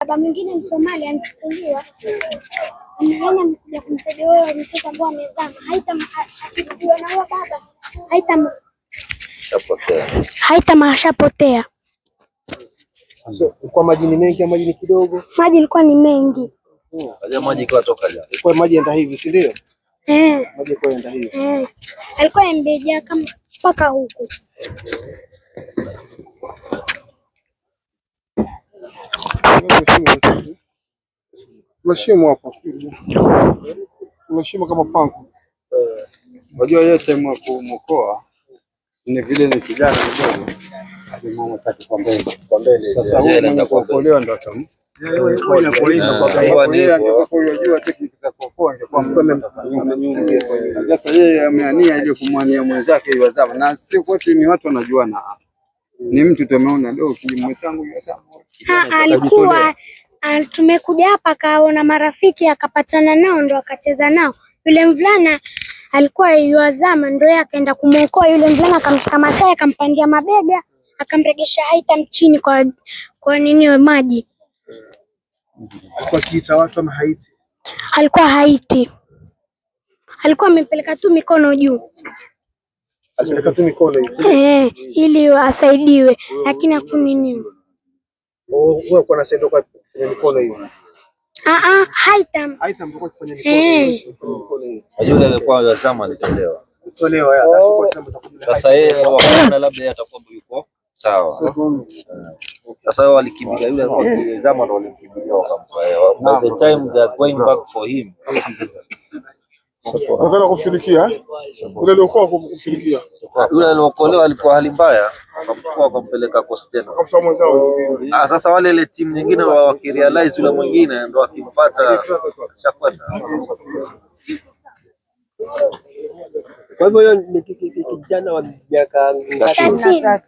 Baba mwingine Msomali anachukuliwa amekuja kumsaidia huyo mtoto ambao amezama, akijua na huyo baba ashapotea. Kwa maji ni mengi, maji ni kidogo. Maji ilikuwa ni mengi. Maji ikatoka jana. Kwa maji yenda hivi, si ndio? Maji kwa yenda hivi. Alikuwa yamejaa kama mpaka huku. Mashimo hapo. Mashimo kama pango. Unajua yote mkoa ni vile ni kijana mdogo. Mama taki kwa mbele. Sasa huyo mwenye kuokolewa ndo atam. Yeye angejua tekniki za kuokoa angekuwa mkono nyuma. Sasa yeye ameania ile kumwania mwenzake iwazama, na si kwetu ni watu wanajuana. Ni mtu tumeona leo kilimo changu yasama. Alikuwa tumekuja hapa kaona marafiki akapatana nao ndo akacheza nao. Yule mvulana alikuwa yuazama ndo yeye akaenda kumuokoa yule mvulana, akamkamata akampandia mabega akamregesha Haitham chini kwa nini maji. Alikuwa kiita watu ama Haiti? Alikuwa Haiti. Alikuwa amepeleka tu mikono juu. Alipeleka tu mikono hivi. Ili asaidiwe lakini hakunini. Wewe kwa nasaidia kwa mikono hivi. Haitham alikuwa kufanya mikono hivi. Yule alikuwa lazima alitolewa. Sasa yeye wakaona labda yeye atakuwa yuko sawa. Sasa wao walikimbilia yule alikuwa zama ndo walikimbilia wakampa. By the time they are going back for him. Anataka kushirikia yule aliokuwa kushirikia. Yule aliokolewa alikuwa hali mbaya, akamchukua akampeleka Costello. Sasa wale ile timu nyingine wakirealize yule mwingine ndo akimpata shakwenda. Kwa hivyo hiyo ni kijana wa miaka 30.